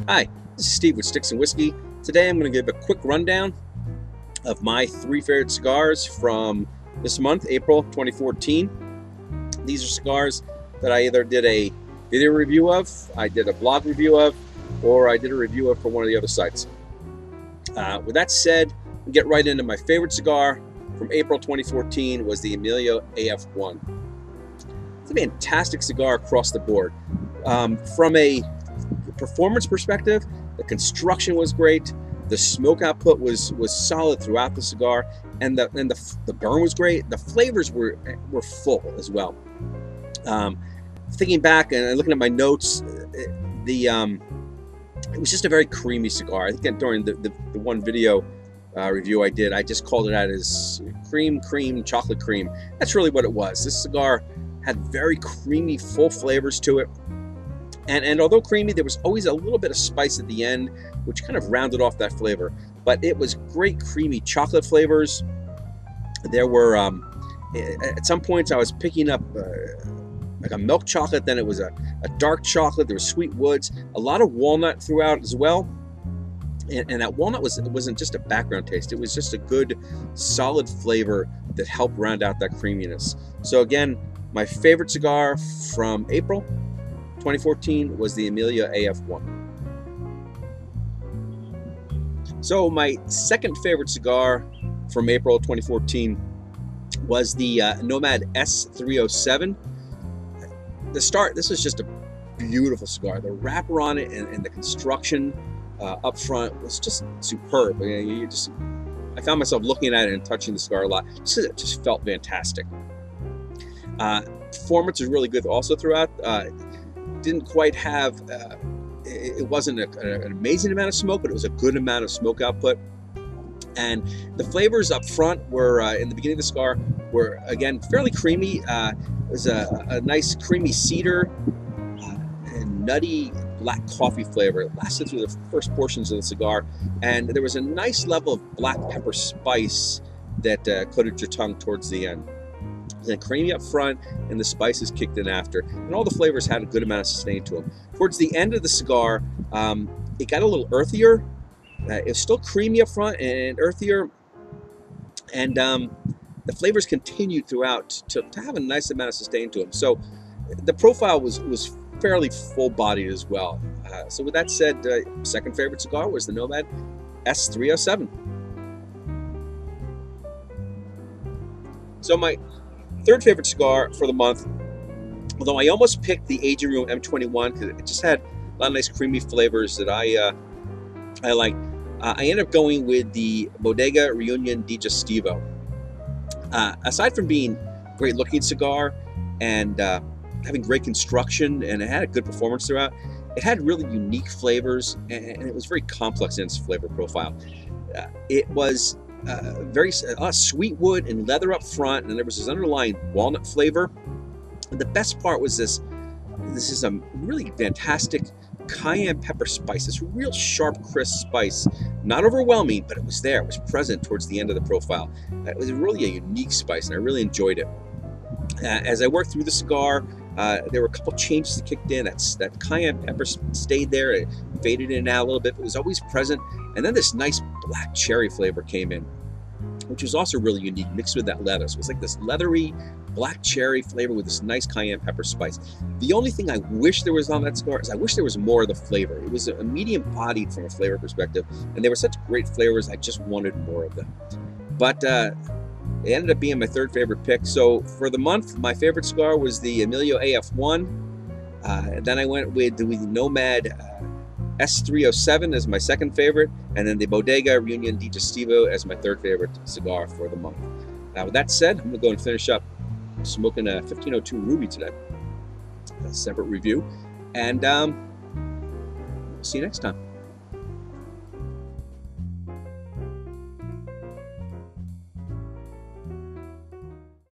Hi, this is Steve with Sticks and Whiskey. Today I'm going to give a quick rundown of my 3 favorite cigars from this month, April 2014. These are cigars that I either did a video review of, I did a blog review of, or I did a review of for one of the other sites. With that said, we'll get right into my favorite cigar from April 2014 was the Amelia AF1. It's a fantastic cigar across the board. From a performance perspective, the construction was great, the smoke output was solid throughout the cigar, and the burn was great. The flavors were full as well. Thinking back and looking at my notes, it was just a very creamy cigar. I think during the one video review I did, I just called it out as cream, chocolate cream. That's really what it was. This cigar had very creamy, full flavors to it. And although creamy, there was always a little bit of spice at the end, which kind of rounded off that flavor. But it was great creamy chocolate flavors. There were, at some points I was picking up like a milk chocolate, then it was a dark chocolate, there was sweet woods, a lot of walnut throughout as well. And that walnut wasn't just a background taste, it was just a good, solid flavor that helped round out that creaminess. So again, my favorite cigar from April 2014 was the Amelia AF1. So my second favorite cigar from April 2014 was the Nomad S307. This is just a beautiful cigar. The wrapper on it and the construction up front was just superb. I found myself looking at it and touching the cigar a lot. It just felt fantastic. Performance was really good also throughout. Didn't quite have, it wasn't an amazing amount of smoke, but it was a good amount of smoke output. And the flavors up front were, in the beginning of the cigar, were again fairly creamy. It was a nice creamy cedar and nutty black coffee flavor. It lasted through the first portions of the cigar, and there was a nice level of black pepper spice that coated your tongue towards the end. Then creamy up front, and the spices kicked in after, and all the flavors had a good amount of sustain to them. Towards the end of the cigar, it got a little earthier. It was still creamy up front and earthier, and the flavors continued throughout to have a nice amount of sustain to them. So the profile was fairly full-bodied as well. So with that said, second favorite cigar was the Nomad S307. So my third favorite cigar for the month, although I almost picked the Aging Room M21 because it just had a lot of nice creamy flavors that I like. I ended up going with the Bodega Reunion Digestivo. Aside from being a great looking cigar and having great construction, and it had a good performance throughout, it had really unique flavors, and it was very complex in its flavor profile. It was a lot of sweet wood and leather up front, and there was this underlying walnut flavor. And the best part was this is a really fantastic cayenne pepper spice, this real sharp, crisp spice. Not overwhelming, but it was there, it was present towards the end of the profile. It was really a unique spice, and I really enjoyed it. As I worked through the cigar, there were a couple changes that kicked in. That cayenne pepper stayed there, it faded in and out a little bit, but it was always present. And then this nice black cherry flavor came in, which was also really unique, mixed with that leather. So it was like this leathery black cherry flavor with this nice cayenne pepper spice. The only thing I wish there was on that cigar is I wish there was more of the flavor. It was a medium bodied from a flavor perspective, and they were such great flavors, I just wanted more of them. But it ended up being my third favorite pick. So for the month, my favorite cigar was the Amelia AF1. Then I went with the Nomad S307 as my second favorite, and then the Bodega Reunion Digestivo as my third favorite cigar for the month. Now with that said, I'm going to go and finish up smoking a 1502 Ruby today. A separate review, and see you next time.